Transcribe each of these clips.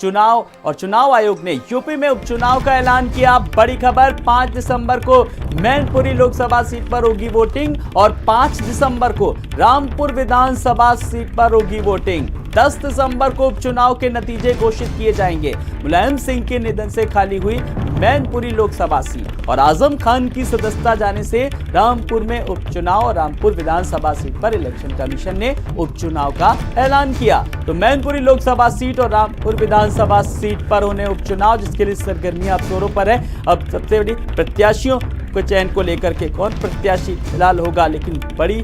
चुनाव और चुनाव आयोग ने यूपी में उपचुनाव का ऐलान किया। बड़ी खबर, 5 दिसंबर को मैनपुरी लोकसभा सीट पर होगी वोटिंग और 5 दिसंबर को रामपुर विधानसभा सीट पर होगी वोटिंग। 10 दिसंबर को उपचुनाव के नतीजे घोषित किए जाएंगे। मुलायम सिंह के निधन से खाली हुई मैनपुरी लोकसभा सीट और आजम खान की सदस्यता जाने से रामपुर में उपचुनाव और रामपुर विधानसभा सीट पर इलेक्शन कमीशन ने उपचुनाव का ऐलान किया। तो मैनपुरी लोकसभा सीट और रामपुर विधानसभा सीट पर होने उपचुनाव, जिसके लिए सरगर्मियां अब जोरों पर है। अब सबसे बड़ी प्रत्याशियों के चयन को लेकर के कौन प्रत्याशी फिलहाल होगा, लेकिन बड़ी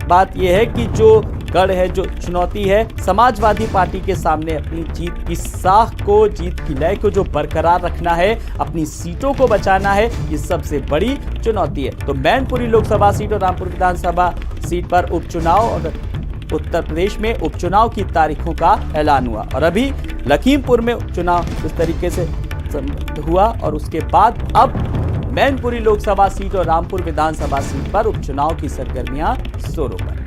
बात यह है कि जो गढ़ है, जो चुनौती है, समाजवादी पार्टी के सामने अपनी जीत की साख को, जीत की लय को जो बरकरार रखना है, अपनी सीटों को बचाना है, ये सबसे बड़ी चुनौती है। तो मैनपुरी लोकसभा सीट और रामपुर विधानसभा सीट पर उपचुनाव और उत्तर प्रदेश में उपचुनाव की तारीखों का ऐलान हुआ और अभी लखीमपुर में उपचुनाव इस तरीके से हुआ और उसके बाद अब मैनपुरी लोकसभा सीट और रामपुर विधानसभा सीट पर उपचुनाव की सरगर्मियां जोरों पर।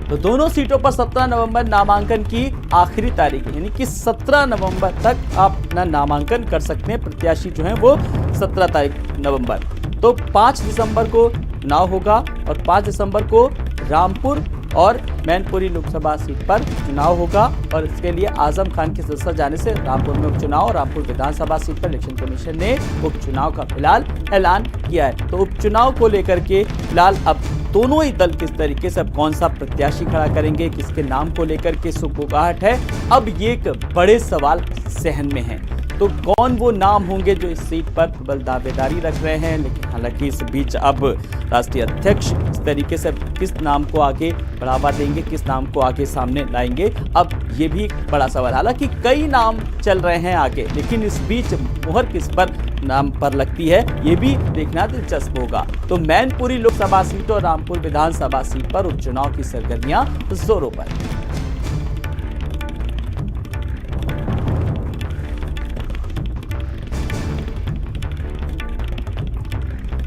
तो दोनों सीटों पर 17 नवंबर नामांकन की आखिरी तारीख है, यानी कि 17 नवंबर तक आप अपना नामांकन कर सकते हैं। प्रत्याशी जो हैं वो 17 नवंबर। तो 5 दिसंबर को चुनाव होगा और 5 दिसंबर को रामपुर और मैनपुरी लोकसभा सीट पर चुनाव होगा और इसके लिए आजम खान की सदस्यता जाने से रामपुर में उपचुनाव और रामपुर विधानसभा सीट पर इलेक्शन कमीशन ने उपचुनाव का फिलहाल ऐलान किया है। तो उपचुनाव को लेकर के फिलहाल अब दोनों ही दल किस तरीके से अब कौन सा प्रत्याशी खड़ा करेंगे, किसके नाम को लेकर के सुगबुगाहट है, अब ये एक बड़े सवाल सहन में है। तो कौन वो नाम होंगे जो इस सीट पर प्रबल दावेदारी रख रहे हैं, लेकिन हालांकि इस बीच अब राष्ट्रीय अध्यक्ष इस तरीके से किस नाम को आगे बढ़ावा देंगे, किस नाम को आगे सामने लाएंगे, अब ये भी बड़ा सवाल। हालांकि कई नाम चल रहे हैं आगे, लेकिन इस बीच मुहर किस पर नाम पर लगती है ये भी देखना दिलचस्प होगा। तो मैनपुरी लोकसभा सीट और रामपुर विधानसभा सीट पर उपचुनाव की सरगर्मियां जोरों पर।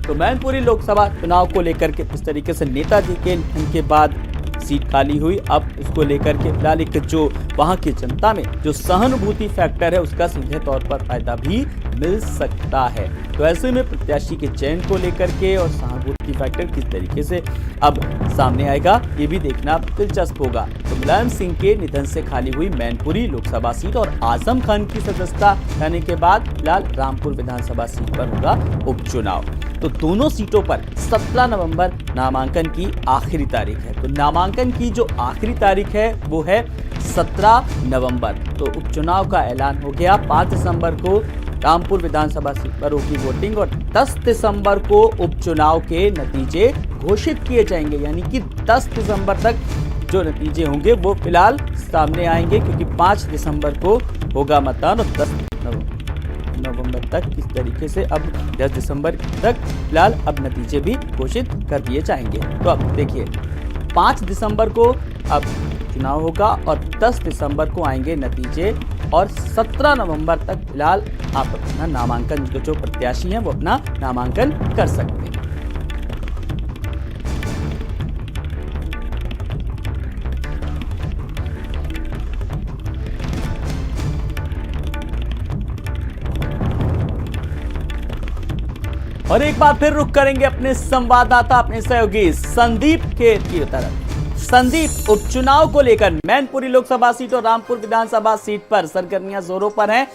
तो मैनपुरी लोकसभा चुनाव को लेकर के किस तरीके से नेताजी के निधन के बाद सीट खाली हुई, अब उसको लेकर के फिलहाल एक जो वहां की जनता में जो सहानुभूति फैक्टर है उसका सीधे तौर पर फायदा भी मिल सकता है। तो ऐसे में प्रत्याशी के चयन को लेकर के और सहानुभूति फैक्टर किस तरीके से अब सामने आएगा ये भी देखना दिलचस्प होगा। तो मुलायम सिंह के निधन से खाली हुई मैनपुरी लोकसभा सीट और आजम खान की सदस्यता जाने के बाद फिलहाल रामपुर विधानसभा सीट पर होगा उपचुनाव। तो दोनों सीटों पर 17 नवंबर नामांकन की आखिरी तारीख है। तो नामांकन की जो आखिरी तारीख है वो है 17 नवंबर। तो उपचुनाव का ऐलान हो गया। 5 दिसंबर को रामपुर विधानसभा सीट पर होगी वोटिंग और 10 दिसंबर को उपचुनाव के नतीजे घोषित किए जाएंगे, यानी कि 10 दिसंबर तक जो नतीजे होंगे वो फिलहाल सामने आएंगे, क्योंकि 5 दिसंबर को होगा मतदान और 10 नवंबर तक किस तरीके से अब 10 दिसंबर तक फिलहाल अब नतीजे भी घोषित कर दिए जाएंगे। तो अब देखिए 5 दिसंबर को अब चुनाव होगा और 10 दिसंबर को आएंगे नतीजे और 17 नवंबर तक फिलहाल आप अपना नामांकन जो प्रत्याशी हैं वो अपना नामांकन कर सकते हैं। और एक बार फिर रुख करेंगे अपने संवाददाता, अपने सहयोगी संदीप की तरफ। संदीप, उपचुनाव को लेकर मैनपुरी लोकसभा सीट और रामपुर विधानसभा सीट पर सरगर्मियां जोरों पर हैं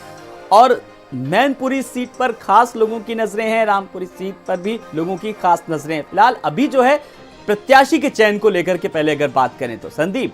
और मैनपुरी सीट पर खास लोगों की नजरें हैं, रामपुरी सीट पर भी लोगों की खास नजरें हैं। फिलहाल अभी जो है प्रत्याशी के चयन को लेकर के पहले अगर बात करें तो संदीप।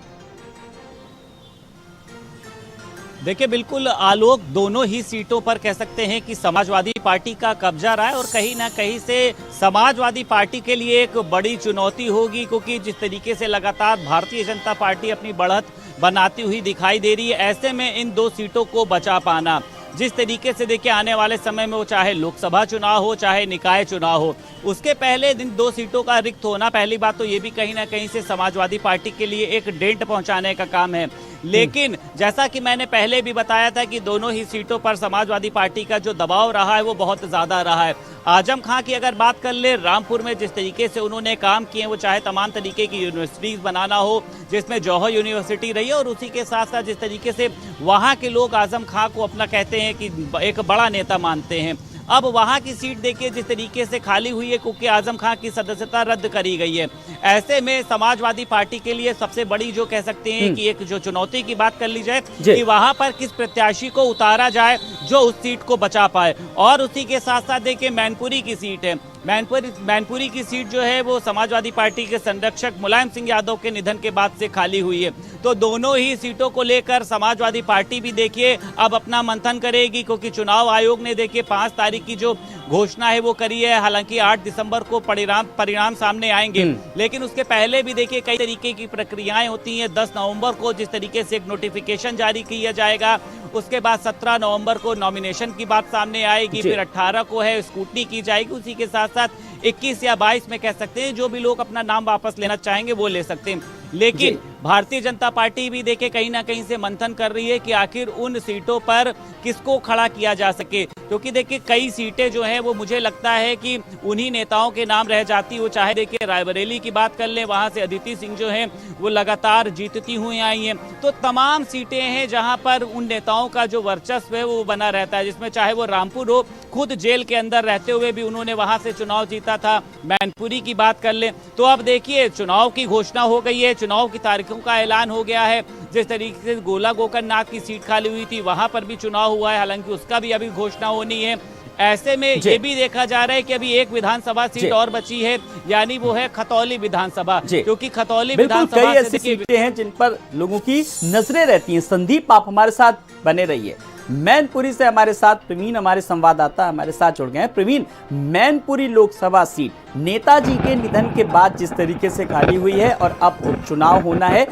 देखिए बिल्कुल आलोक, दोनों ही सीटों पर कह सकते हैं कि समाजवादी पार्टी का कब्जा रहा है और कहीं ना कहीं से समाजवादी पार्टी के लिए एक बड़ी चुनौती होगी, क्योंकि जिस तरीके से लगातार भारतीय जनता पार्टी अपनी बढ़त बनाती हुई दिखाई दे रही है, ऐसे में इन दो सीटों को बचा पाना, जिस तरीके से देखिए आने वाले समय में वो चाहे लोकसभा चुनाव हो चाहे निकाय चुनाव हो, उसके पहले इन दो सीटों का रिक्त होना, पहली बात तो ये भी कहीं ना कहीं से समाजवादी पार्टी के लिए एक डेंट पहुंचाने का काम है। लेकिन जैसा कि मैंने पहले भी बताया था कि दोनों ही सीटों पर समाजवादी पार्टी का जो दबाव रहा है वो बहुत ज्यादा रहा है। आजम खां की अगर बात कर ले, रामपुर में जिस तरीके से उन्होंने काम किए, वो चाहे तमाम तरीके की यूनिवर्सिटीज बनाना हो, जिसमें जौहर यूनिवर्सिटी रही है, और उसी के साथ साथ जिस तरीके से वहां के लोग आजम खां को अपना कहते हैं कि एक बड़ा नेता मानते हैं। अब वहां की सीट देखिए जिस तरीके से खाली हुई है, क्योंकि आजम खां की सदस्यता रद्द करी गई है। ऐसे में समाजवादी पार्टी के लिए सबसे बड़ी जो कह सकते हैं कि एक जो चुनौती की बात कर ली जाए कि वहां पर किस प्रत्याशी को उतारा जाए जो उस सीट को बचा पाए। और उसी के साथ साथ देखिए मैनपुरी की सीट है, मैनपुरी की सीट जो है वो समाजवादी पार्टी के संरक्षक मुलायम सिंह यादव के निधन के बाद से खाली हुई है। तो दोनों ही सीटों को लेकर समाजवादी पार्टी भी देखिए अब अपना मंथन करेगी, क्योंकि चुनाव आयोग ने देखिए 5 तारीख की जो घोषणा है वो करी है। हालांकि 8 दिसंबर को परिणाम सामने आएंगे, लेकिन उसके पहले भी देखिए कई तरीके की प्रक्रियाएं होती हैं। 10 नवंबर को जिस तरीके से एक नोटिफिकेशन जारी किया जाएगा, उसके बाद 17 नवंबर को नॉमिनेशन की बात सामने आएगी, फिर 18 को है स्कूटनी की जाएगी। उसी के साथ साथ 21 या 22 में कह सकते हैं जो भी लोग अपना नाम वापस लेना चाहेंगे वो ले सकते हैं। लेकिन भारतीय जनता पार्टी भी देखे कहीं ना कहीं से मंथन कर रही है कि आखिर उन सीटों पर किसको खड़ा किया जा सके, क्योंकि देखिए कई सीटें जो हैं वो मुझे लगता है कि उन्हीं नेताओं के नाम रह जाती। वो चाहे देखिए रायबरेली की बात कर लें, वहां से अदिति सिंह जो हैं वो लगातार जीतती हुई आई हैं। तो तमाम सीटें हैं जहां पर उन नेताओं का जो वर्चस्व है वो बना रहता है, जिसमें चाहे वो रामपुर हो, खुद जेल के अंदर रहते हुए भी उन्होंने वहां से चुनाव जीता था। मैनपुरी की बात कर लें तो अब देखिए चुनाव की घोषणा हो गई है, चुनाव की तारीखों का ऐलान हो गया है। जिस तरीके से गोला गोकर्णनाथ की सीट खाली हुई थी वहां पर भी चुनाव हुआ है, हालांकि उसका भी अभी घोषणा होनी है। ऐसे में ये भी देखा जा रहा है कि अभी एक विधानसभा सीट और बची है, यानी वो है खतौली विधानसभा, क्योंकि खतौली विधानसभा कई ऐसी सीटें हैं जिन पर लोगों की नजरें रहती हैं। संदीप, आप हमारे साथ बने रहिए। मैनपुरी से हमारे साथ प्रवीण, हमारे संवाददाता हमारे साथ जुड़ गए हैं। प्रवीण, मैनपुरी लोकसभा सीट नेताजी के निधन के बाद जिस तरीके से खाली हुई है और अब उपचुनाव होना है,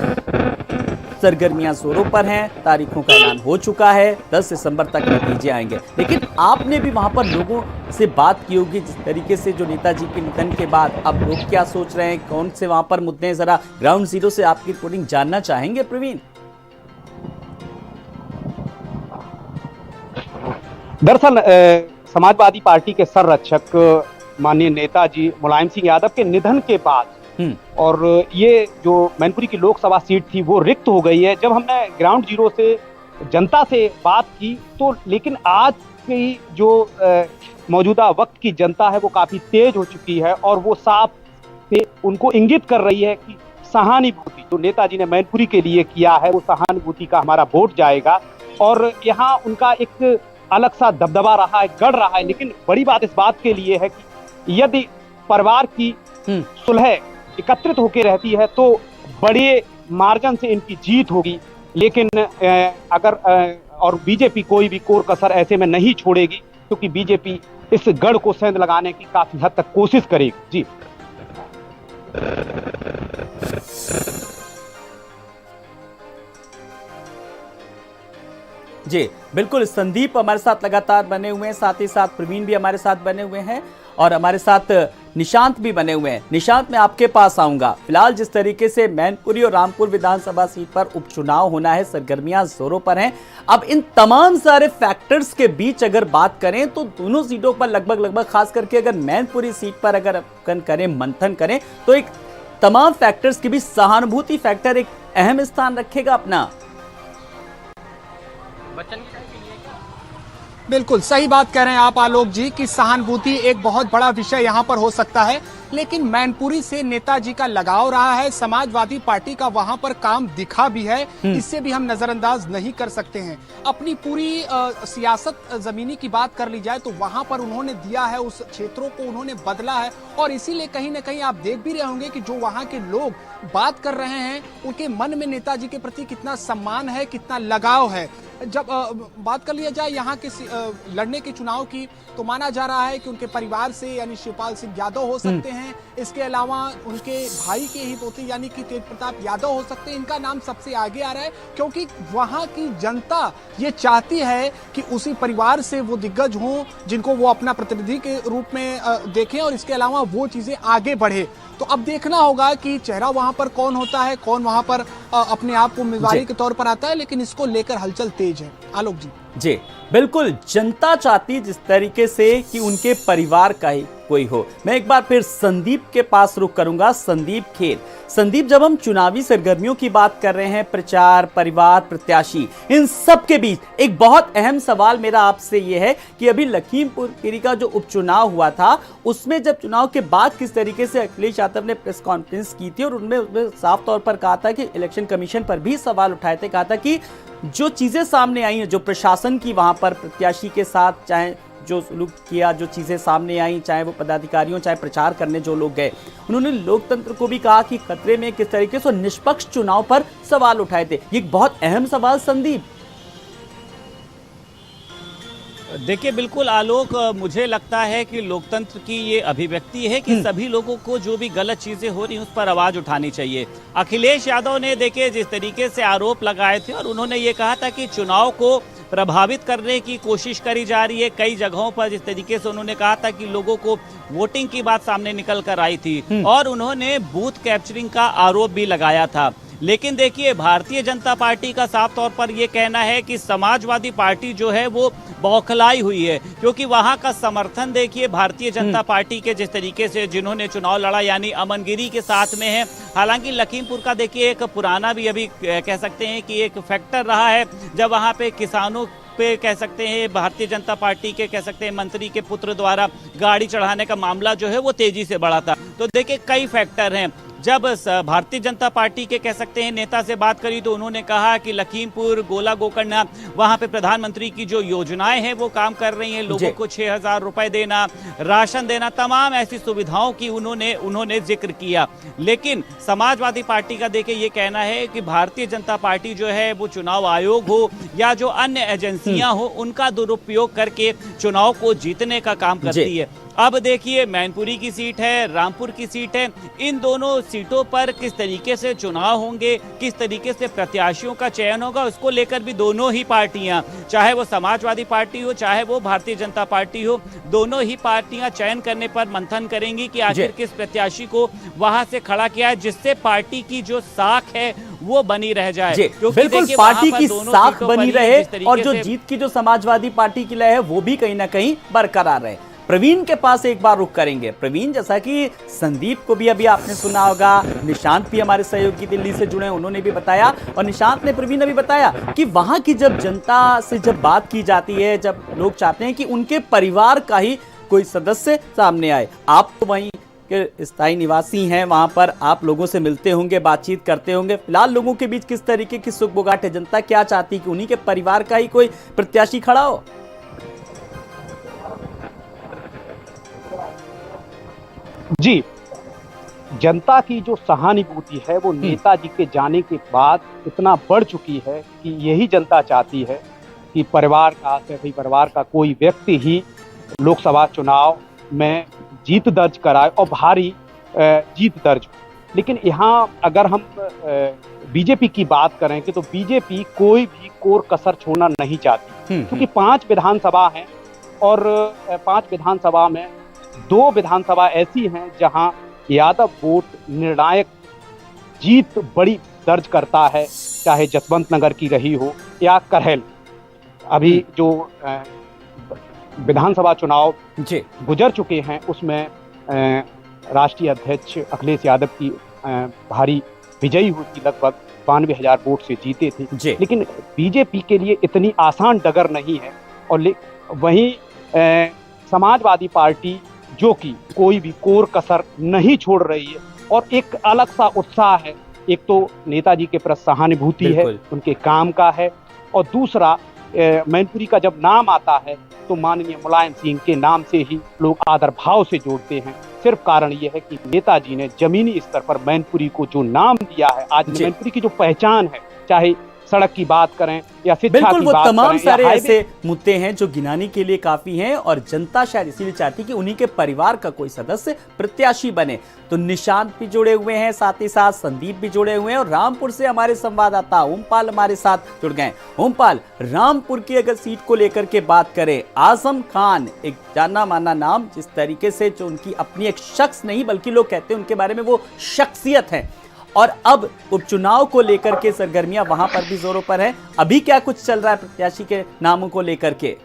सरगर्मियां जोरों पर हैं, तारीखों का ऐलान हो चुका है, 10 दिसंबर तक नतीजे आएंगे। लेकिन आपने भी वहां पर लोगों से बात की होगी जिस तरीके से जो नेताजी के निधन के बाद अब लोग क्या सोच रहे हैं, कौन से वहां पर मुद्दे, जरा ग्राउंड जीरो से आपकी रिपोर्टिंग जानना चाहेंगे प्रवीण। दरअसल समाजवादी पार्टी के संरक्षक माननीय नेताजी मुलायम सिंह यादव के निधन के बाद और ये जो मैनपुरी की लोकसभा सीट थी वो रिक्त हो गई है। जब हमने ग्राउंड जीरो से जनता से बात की तो लेकिन आज की जो मौजूदा वक्त की जनता है वो काफी तेज हो चुकी है और वो साफ से उनको इंगित कर रही है कि सहानुभूति जो नेताजी ने मैनपुरी के लिए किया है वो सहानुभूति का हमारा वोट जाएगा। और यहाँ उनका एक अलग सा दबदबा रहा है, गढ़ रहा है। लेकिन बड़ी बात इस बात के लिए है कि यदि परिवार की सुलह एकत्रित होकर रहती है तो बड़े मार्जिन से इनकी जीत होगी। लेकिन अगर और बीजेपी कोई भी कोर कसर ऐसे में नहीं छोड़ेगी, क्योंकि बीजेपी इस गढ़ को सेंध लगाने की काफी हद तक कोशिश करेगी। जी जी बिल्कुल, संदीप हमारे साथ लगातार बने हुए हैं, साथ ही साथ प्रवीण भी हमारे साथ बने हुए हैं और हमारे साथ निशांत भी बने हुए हैं। निशांत, मैं आपके पास आऊंगा। फिलहाल जिस तरीके से मैनपुरी और रामपुर विधानसभा सीट पर उपचुनाव होना है, सरगर्मियां जोरों पर हैं। अब इन तमाम सारे फैक्टर्स के बीच अगर बात करें तो दोनों सीटों पर लगभग खास करके अगर मैनपुरी सीट पर अगर करें, मंथन करें, तो एक तमाम फैक्टर्स के बीच सहानुभूति फैक्टर एक अहम स्थान रखेगा अपना। बिल्कुल सही बात कह रहे हैं आप आलोक जी कि सहानुभूति एक बहुत बड़ा विषय यहाँ पर हो सकता है। लेकिन मैनपुरी से नेताजी का लगाव रहा है, समाजवादी पार्टी का वहां पर काम दिखा भी है, इससे भी हम नजरअंदाज नहीं कर सकते हैं। अपनी पूरी सियासत जमीनी की बात कर ली जाए तो वहां पर उन्होंने दिया है, उस क्षेत्रों को उन्होंने बदला है और इसीलिए कहीं ना कहीं आप देख भी रहे होंगे कि जो वहां के लोग बात कर रहे हैं उनके मन में नेताजी के प्रति कितना सम्मान है, कितना लगाव है। जब बात कर लिया जाए यहाँ के लड़ने के चुनाव की तो माना जा रहा है कि उनके परिवार से यानी शिवपाल सिंह यादव हो सकते हैं, इसके अलावा उनके भाई के ही पोते यानी कि तेज प्रताप यादव हो सकते हैं। इनका नाम सबसे आगे आ रहा है क्योंकि वहां की जनता ये चाहती है कि उसी परिवार से वो दिग्गज हों जिनको वो अपना प्रतिनिधि के रूप में देखें और इसके अलावा वो चीजें आगे बढ़े। तो अब देखना होगा कि चेहरा वहां पर कौन होता है, कौन वहां पर अपने आप को उम्मीदवार के तौर पर आता है, लेकिन इसको लेकर हलचल तेज है। आलोक जी बिल्कुल, जनता चाहती जिस तरीके से कि उनके परिवार का ही कोई हो। मैं एक बार फिर संदीप के पास रुख करूंगा। संदीप खेर, संदीप, जब हम चुनावी सरगर्मियों की बात कर रहे हैं, प्रचार, परिवार, प्रत्याशी, इन सब के बीच एक बहुत अहम सवाल मेरा आपसे यह है कि अभी लखीमपुर खीरी का जो उपचुनाव हुआ था, उसमें जब चुनाव के बाद किस तरीके से अखिलेश यादव ने प्रेस कॉन्फ्रेंस की थी और उनमें साफ तौर पर कहा था कि इलेक्शन कमीशन पर भी सवाल उठाए थे, कहा था कि जो चीजें सामने आई हैं, जो प्रशासन की वहां पर प्रत्याशी के साथ चाहे जो सुलूक किया, जो चीजें सामने आई, चाहे वो पदाधिकारियों चाहे प्रचार करने जो लोग गए, उन्होंने लोकतंत्र को भी कहा कि खतरे में किस तरीके से निष्पक्ष चुनाव पर सवाल उठाए थे। ये एक बहुत अहम सवाल संदीप। देखिए बिल्कुल आलोक, मुझे लगता है कि लोकतंत्र की ये अभिव्यक्ति है कि सभी लोगों को जो भी गलत चीजें हो रही हैं उस पर आवाज उठानी चाहिए। अखिलेश यादव ने देखिए जिस तरीके से आरोप लगाए थे और उन्होंने ये कहा था कि चुनाव को प्रभावित करने की कोशिश करी जा रही है। कई जगहों पर जिस तरीके से उन्होंने कहा था कि लोगों को वोटिंग की बात सामने निकल कर आई थी और उन्होंने बूथ कैप्चरिंग का आरोप भी लगाया था। लेकिन देखिए भारतीय जनता पार्टी का साफ तौर पर यह कहना है कि समाजवादी पार्टी जो है वो बौखलाई हुई है, क्योंकि वहां का समर्थन देखिए भारतीय जनता पार्टी के जिस तरीके से जिन्होंने चुनाव लड़ा यानी अमन गिरी के साथ में है। हालांकि लखीमपुर का देखिए एक पुराना भी अभी कह सकते हैं कि एक फैक्टर रहा है, जब वहां पे किसानों पे कह सकते हैं भारतीय जनता पार्टी के कह सकते हैं मंत्री के पुत्र द्वारा गाड़ी चढ़ाने का मामला जो है वो तेजी से बढ़ा था। तो देखिए कई फैक्टर हैं। जब भारतीय जनता पार्टी के कह सकते हैं नेता से बात करी तो उन्होंने कहा कि लखीमपुर, गोला गोकर्ण, वहां पे प्रधानमंत्री की जो योजनाएं हैं वो काम कर रही हैं, लोगों को 6,000 रुपए देना, राशन देना, तमाम ऐसी सुविधाओं की उन्होंने जिक्र किया। लेकिन समाजवादी पार्टी का देखिए ये कहना है कि भारतीय जनता पार्टी जो है वो चुनाव आयोग हो या जो अन्य एजेंसियां हो उनका दुरुपयोग करके चुनाव को जीतने का काम करती है। अब देखिए मैनपुरी की सीट है, रामपुर की सीट है, इन दोनों सीटों पर किस तरीके से चुनाव होंगे, किस तरीके से प्रत्याशियों का चयन होगा, उसको लेकर भी दोनों ही पार्टियां, चाहे वो समाजवादी पार्टी हो चाहे वो भारतीय जनता पार्टी हो, दोनों ही पार्टियां चयन करने पर मंथन करेंगी कि आखिर किस प्रत्याशी को वहां से खड़ा किया है जिससे पार्टी की जो साख है वो बनी रह जाए। बिल्कुल, पार्टी की साख बनी रहे और जो जीत की जो समाजवादी पार्टी की लय है वो भी कहीं ना कहीं बरकरार रहे। प्रवीण के पास एक बार रुख करेंगे। प्रवीण, जैसा कि संदीप को भी अभी आपने सुना होगा, निशांत भी हमारे सहयोगी दिल्ली से जुड़े, उन्होंने भी बताया और निशांत ने, प्रवीण ने भी बताया कि वहां की जब जनता से जब बात की जाती है, जब लोग चाहते हैं कि उनके परिवार का ही कोई सदस्य सामने आए। आप तो वहीं के स्थायी निवासी हैं, वहां पर आप लोगों से मिलते होंगे, बातचीत करते होंगे। फिलहाल लोगों के बीच किस तरीके की सुखबुगाहट है? जनता क्या चाहती कि उन्हीं के परिवार का ही कोई प्रत्याशी खड़ा हो? जी, जनता की जो सहानुभूति है वो नेताजी के जाने के बाद इतना बढ़ चुकी है कि यही जनता चाहती है कि परिवार का कोई व्यक्ति ही लोकसभा चुनाव में जीत दर्ज कराए और भारी जीत दर्ज हो। लेकिन यहाँ अगर हम बीजेपी की बात करें कि तो बीजेपी कोई भी कोर कसर छोड़ना नहीं चाहती, क्योंकि 5 विधानसभा हैं और 5 विधानसभा में 2 विधानसभा ऐसी हैं जहां यादव वोट निर्णायक जीत बड़ी दर्ज करता है, चाहे जसवंत नगर की रही हो या करहल। अभी जो विधानसभा चुनाव गुजर चुके हैं उसमें राष्ट्रीय अध्यक्ष अखिलेश यादव की भारी विजयी हुई थी, लगभग 92,000 वोट से जीते थे। लेकिन बीजेपी के लिए इतनी आसान डगर नहीं है। और वहीं समाजवादी पार्टी जो कि कोई भी कोर कसर नहीं छोड़ रही है और एक अलग सा उत्साह है। एक तो नेताजी के प्रति सहानुभूति है, उनके काम का है, और दूसरा मैनपुरी का जब नाम आता है तो माननीय मुलायम सिंह के नाम से ही लोग आदर भाव से जोड़ते हैं। सिर्फ कारण यह है कि नेताजी ने जमीनी स्तर पर मैनपुरी को जो नाम दिया है, आज मैनपुरी की जो पहचान है, चाहे सड़क की बात करें या शिक्षा की बात करें, तमाम सारे ऐसे मुद्दे हैं जो गिनाने के लिए काफी हैं और जनता शायद इसीलिए चाहती कि उन्हीं के परिवार का कोई सदस्य प्रत्याशी बने। तो निशांत भी जुड़े हुए हैं, साथ ही साथ संदीप भी जुड़े हुए हैं और रामपुर से हमारे संवाददाता ओमपाल हमारे साथ जुड़ गए। ओमपाल, रामपुर की अगर सीट को लेकर के बात करें, आजम खान एक जाना माना नाम, जिस तरीके से जो उनकी अपनी एक शख्स नहीं बल्कि लोग कहते हैं उनके बारे में वो शख्सियत है, और अब उपचुनाव को लेकर के सरगर्मियां वहां पर भी जोरों पर है। अभी क्या कुछ चल रहा है प्रत्याशी के नामों को लेकर के?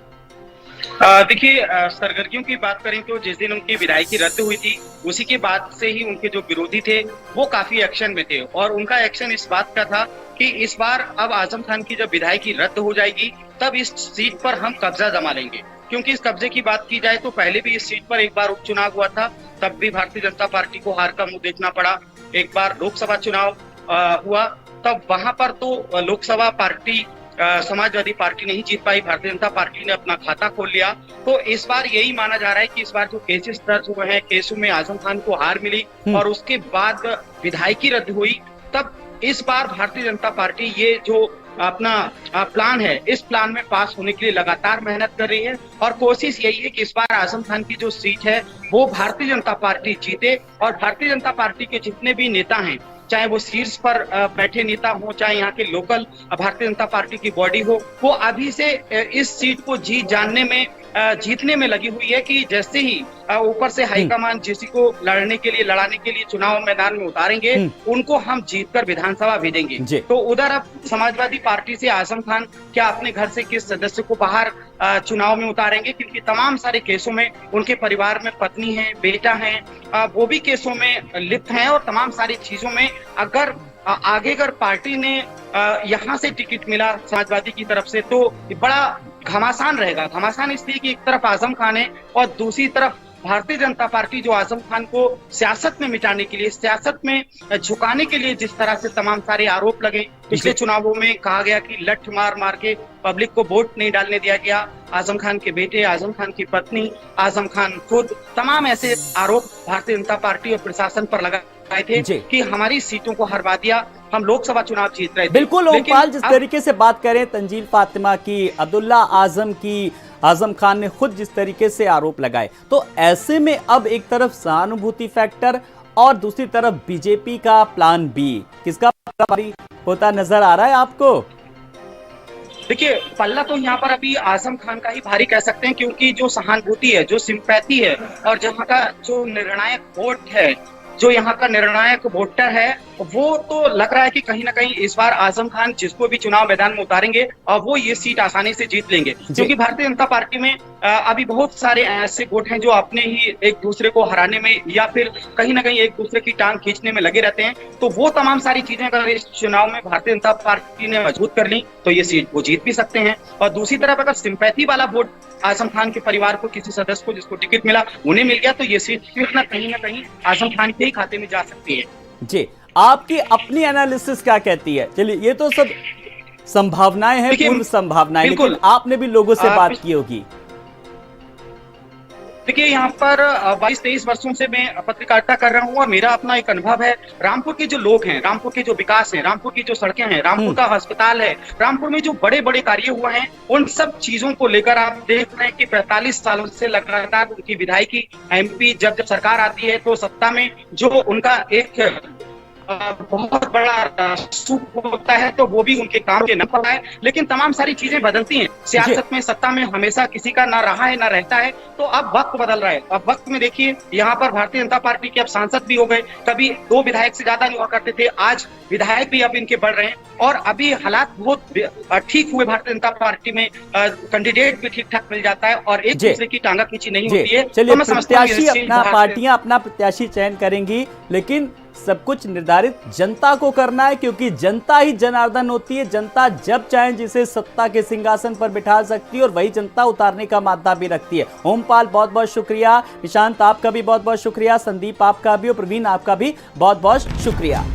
देखिए, सरगर्मियों की बात करें तो जिस दिन उनकी विधायकी रद्द हुई थी उसी के बाद से ही उनके जो विरोधी थे वो काफी एक्शन में थे, और उनका एक्शन इस बात का था कि इस बार अब आजम खान की जब विधायकी रद्द हो जाएगी तब इस सीट पर हम कब्जा जमा लेंगे। क्योंकि इस कब्जे की बात की जाए तो पहले भी इस सीट पर एक बार उपचुनाव हुआ था, तब भी भारतीय जनता पार्टी को हार का मुंह देखना पड़ा। एक बार लोकसभा चुनाव हुआ, तब वहां पर तो लोकसभा पार्टी समाजवादी पार्टी नहीं जीत पाई, भारतीय जनता पार्टी ने अपना खाता खोल लिया। तो इस बार यही माना जा रहा है कि इस बार जो केसेस दर्ज हुए हैं, केसों में आजम खान को हार मिली और उसके बाद विधायकी रद्द हुई, तब इस बार भारतीय जनता पार्टी ये जो अपना प्लान है, इस प्लान में पास होने के लिए लगातार मेहनत कर रही है और कोशिश यही है कि इस बार आजम खान की जो सीट है वो भारतीय जनता पार्टी जीते और भारतीय जनता पार्टी के जितने भी नेता हैं, चाहे वो शीर्ष पर बैठे नेता हो, चाहे यहाँ के लोकल भारतीय जनता पार्टी की बॉडी हो, वो अभी से इस सीट को जीतने में लगी हुई है कि जैसे ही ऊपर से हाईकमान जिसी को लड़ाने के लिए चुनाव मैदान में उतारेंगे उनको हम जीतकर विधानसभा भेजेंगे। तो उधर अब समाजवादी पार्टी से आजम खान क्या अपने घर से किस सदस्य को बाहर चुनाव में उतारेंगे, क्योंकि तमाम सारे केसों में उनके परिवार में पत्नी है, बेटा है, वो भी केसों में लिप्त हैं और तमाम सारी चीजों में अगर आगे अगर पार्टी ने यहाँ से टिकट मिला समाजवादी की तरफ से तो बड़ा घमासान रहेगा। घमासान इसलिए कि एक तरफ आजम खान है और दूसरी तरफ भारतीय जनता पार्टी जो आजम खान को सियासत में मिटाने के लिए, सियासत में झुकाने के लिए जिस तरह से तमाम सारे आरोप लगे, पिछले चुनावों में कहा गया कि लठ मार के पब्लिक को वोट नहीं डालने दिया गया, आजम खान के बेटे, आजम खान की पत्नी, आजम खान खुद, तमाम ऐसे आरोप भारतीय जनता पार्टी और प्रशासन पर लगाए थे कि हमारी सीटों को हरवा दिया, हम लोकसभा चुनाव जीत रहे थे। बिल्कुल ओमपाल, जिस तरीके से बात करें तंजील फातिमा की, अब्दुल्ला आजम की, आजम खान ने खुद जिस तरीके से आरोप लगाए, तो ऐसे में अब एक तरफ सहानुभूति फैक्टर और दूसरी तरफ बीजेपी का प्लान बी, किसका भारी होता नजर आ रहा है आपको? देखिए, पल्ला तो यहाँ पर अभी आजम खान का ही भारी कह सकते हैं, क्योंकि जो सहानुभूति है, जो सिंपैथी है और जहाँ का जो निर्णायक वोट है, जो यहाँ का निर्णायक वोटर है, वो तो लग रहा है कि कहीं ना कहीं इस बार आजम खान जिसको भी चुनाव मैदान में उतारेंगे और वो ये सीट आसानी से जीत लेंगे, क्योंकि भारतीय जनता पार्टी में अभी बहुत सारे ऐसे वोट हैं जो अपने ही एक दूसरे को हराने में या फिर कहीं ना कहीं एक दूसरे की टांग खींचने में लगे रहते हैं। तो वो तमाम सारी चीजें अगर इस चुनाव में भारतीय जनता पार्टी ने मजबूत कर ली तो ये सीट वो जीत भी सकते हैं। और दूसरी तरफ अगर सिंपैथी वाला वोट आजम खान के परिवार को, किसी सदस्य को जिसको टिकट मिला, उन्हें मिल गया, तो ये सीट फिर ना कहीं आजम खान के ही खाते में जा सकती है। जी, आपकी अपनी एनालिसिस क्या कहती है? चलिए, ये तो सब संभावनाएं हैं, पूर्व संभावनाएं, लेकिन आपने भी लोगों से बात की होगी। देखिए, यहाँ पर 22-23 वर्षों से मैं पत्रकारिता कर रहा हूँ और मेरा अपना एक अनुभव है। रामपुर के जो लोग हैं, रामपुर के जो विकास है, रामपुर की जो सड़कें हैं, रामपुर का अस्पताल है, रामपुर में जो बड़े बड़े कार्य हुए हैं, उन सब चीजों को लेकर आप देख रहे हैं कि 45 सालों से लगातार उनकी विधायकी, एमपी जब सरकार आती है तो सत्ता में जो उनका एक बहुत बड़ा सुख होता है तो वो भी उनके काम के न पड़ा है। लेकिन तमाम सारी चीजें बदलती हैं सियासत में, सत्ता में हमेशा किसी का ना रहा है ना रहता है। तो अब वक्त बदल रहा है। अब वक्त में देखिए, यहाँ पर भारतीय जनता पार्टी के अब सांसद भी हो गए, कभी 2 विधायक से ज्यादा नहीं हुआ करते थे, आज विधायक भी अब इनके बढ़ रहे हैं और अभी हालात बहुत ठीक हुए। भारतीय जनता पार्टी में कैंडिडेट भी ठीक ठाक मिल जाता है और एक दूसरे की टांगा खींची नहीं होती है। चलिए, प्रत्याशी अपना, पार्टियां अपना प्रत्याशी चयन करेंगी, लेकिन सब कुछ निर्धारित जनता को करना है, क्योंकि जनता ही जनार्दन होती है। जनता जब चाहे जिसे सत्ता के सिंहासन पर बिठा सकती है और वही जनता उतारने का मादा भी रखती है। ओमपाल, बहुत बहुत शुक्रिया। निशांत, आपका भी बहुत बहुत शुक्रिया। संदीप, आपका भी और प्रवीण, आपका भी बहुत बहुत शुक्रिया।